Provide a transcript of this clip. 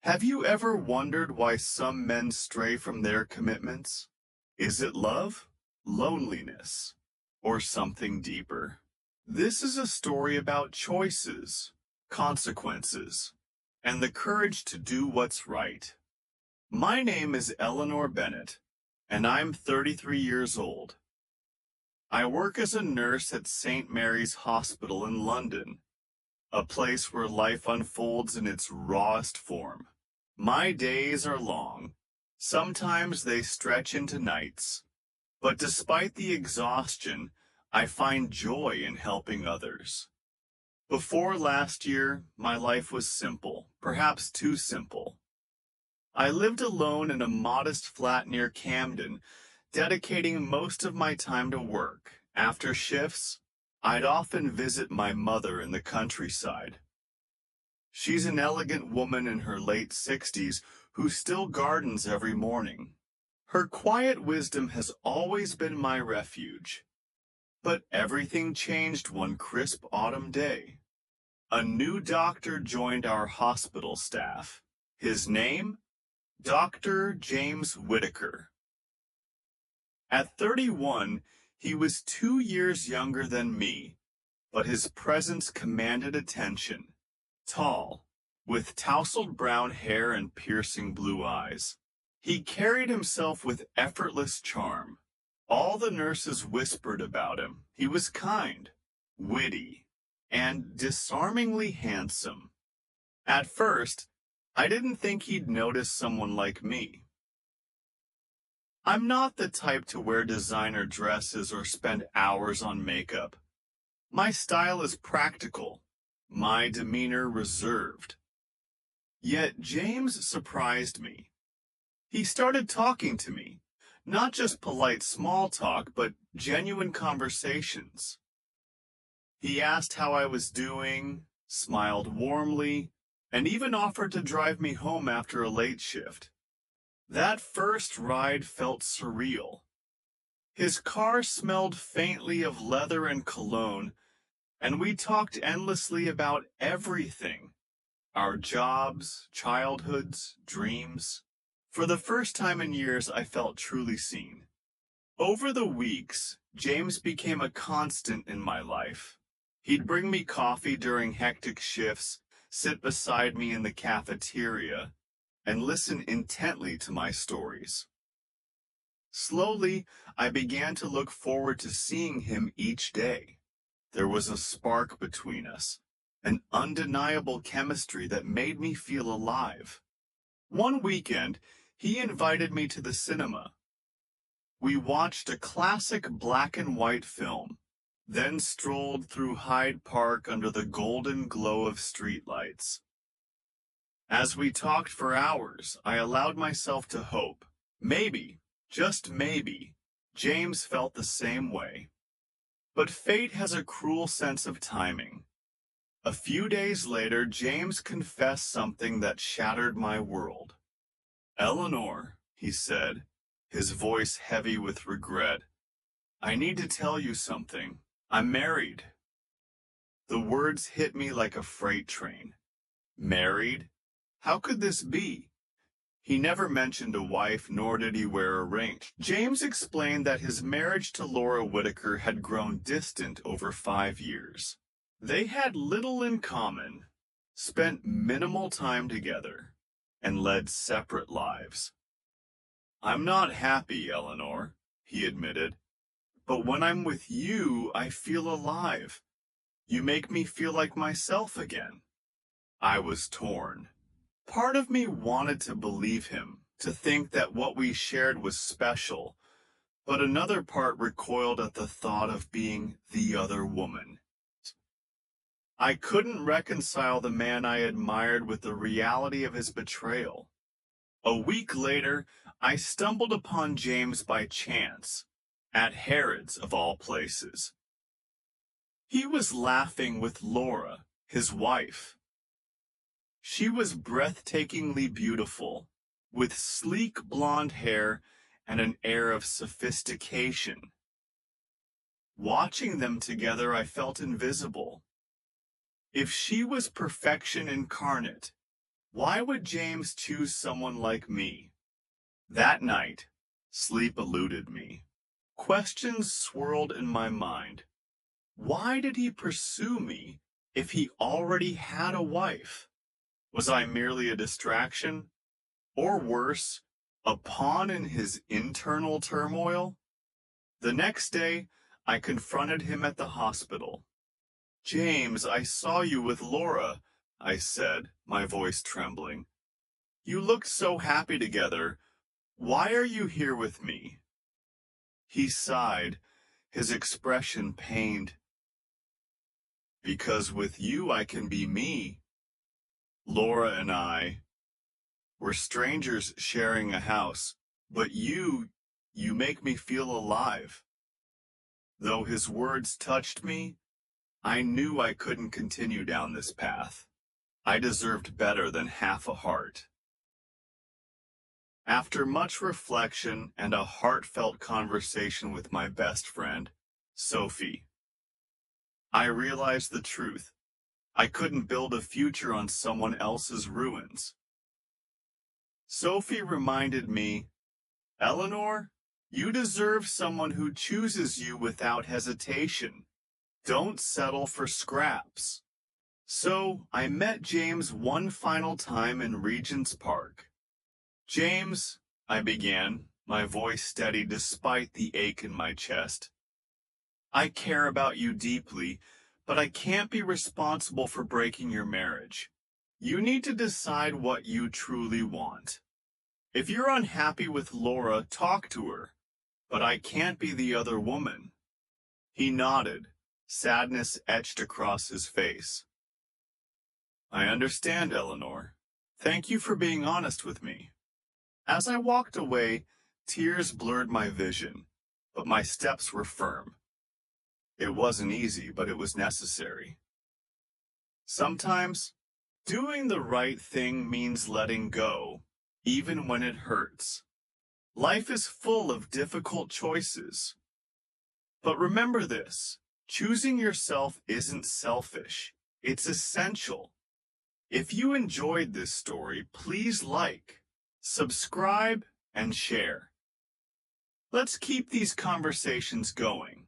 Have you ever wondered why some men stray from their commitments? Is it love, loneliness, or something deeper? This is a story about choices, consequences, and the courage to do what's right. My name is Eleanor Bennett, and I'm 33 years old. I work as a nurse at St. Mary's Hospital in London, a place where life unfolds in its rawest form. My days are long. Sometimes they stretch into nights. But despite the exhaustion, I find joy in helping others. Before last year, my life was simple, perhaps too simple. I lived alone in a modest flat near Camden, dedicating most of my time to work. After shifts, I'd often visit my mother in the countryside. She's an elegant woman in her late 60s who still gardens every morning. Her quiet wisdom has always been my refuge. But everything changed one crisp autumn day. A new doctor joined our hospital staff. His name? Dr. James Whitaker. At 31, he was 2 years younger than me, but his presence commanded attention. Tall, with tousled brown hair and piercing blue eyes. He carried himself with effortless charm. All the nurses whispered about him. He was kind, witty, and disarmingly handsome. At first, I didn't think he'd notice someone like me. I'm not the type to wear designer dresses or spend hours on makeup. My style is practical, my demeanor reserved. Yet James surprised me. He started talking to me, not just polite small talk, but genuine conversations. He asked how I was doing, smiled warmly, and even offered to drive me home after a late shift. That first ride felt surreal. His car smelled faintly of leather and cologne, and we talked endlessly about everything. Our jobs, childhoods, dreams. For the first time in years, I felt truly seen. Over the weeks, James became a constant in my life. He'd bring me coffee during hectic shifts, sit beside me in the cafeteria, and listen intently to my stories. Slowly, I began to look forward to seeing him each day. There was a spark between us, an undeniable chemistry that made me feel alive. One weekend, he invited me to the cinema. We watched a classic black and white film, then strolled through Hyde Park under the golden glow of streetlights. As we talked for hours, I allowed myself to hope. Maybe, just maybe, James felt the same way. But fate has a cruel sense of timing. A few days later, James confessed something that shattered my world. "Eleanor," he said, his voice heavy with regret, "I need to tell you something. I'm married." The words hit me like a freight train. Married? How could this be? He never mentioned a wife, nor did he wear a ring. James explained that his marriage to Laura Whitaker had grown distant over 5 years. They had little in common, spent minimal time together, and led separate lives. "I'm not happy, Eleanor," he admitted, "but when I'm with you, I feel alive. You make me feel like myself again." I was torn. Part of me wanted to believe him, to think that what we shared was special, but another part recoiled at the thought of being the other woman. I couldn't reconcile the man I admired with the reality of his betrayal. A week later, I stumbled upon James by chance, at Harrods of all places. He was laughing with Laura, his wife. She was breathtakingly beautiful, with sleek blonde hair and an air of sophistication. Watching them together, I felt invisible. If she was perfection incarnate, Why would James choose someone like me? That night, sleep eluded me. Questions swirled in my mind. Why did he pursue me if he already had a wife? Was I merely a distraction? Or worse, a pawn in his internal turmoil? The next day, I confronted him at the hospital. James, I saw you with Laura, I said, my voice trembling. You looked so happy together. Why are you here with me? He sighed, his expression pained. Because with you I can be me. Laura and I were strangers sharing a house, but you make me feel alive. Though his words touched me, I knew I couldn't continue down this path. I deserved better than half a heart. After much reflection and a heartfelt conversation with my best friend, Sophie, I realized the truth. I couldn't build a future on someone else's ruins. Sophie reminded me, Eleanor, you deserve someone who chooses you without hesitation. Don't settle for scraps. So I met James one final time in Regent's Park. James, I began, my voice steady despite the ache in my chest. I care about you deeply, but I can't be responsible for breaking your marriage. You need to decide what you truly want. If you're unhappy with Laura, talk to her, but I can't be the other woman. He nodded, sadness etched across his face. I understand, Eleanor. Thank you for being honest with me. As I walked away, tears blurred my vision, but my steps were firm. It wasn't easy, but it was necessary. Sometimes, doing the right thing means letting go, even when it hurts. Life is full of difficult choices. But remember this, choosing yourself isn't selfish. It's essential. If you enjoyed this story, please like, subscribe, and share. Let's keep these conversations going.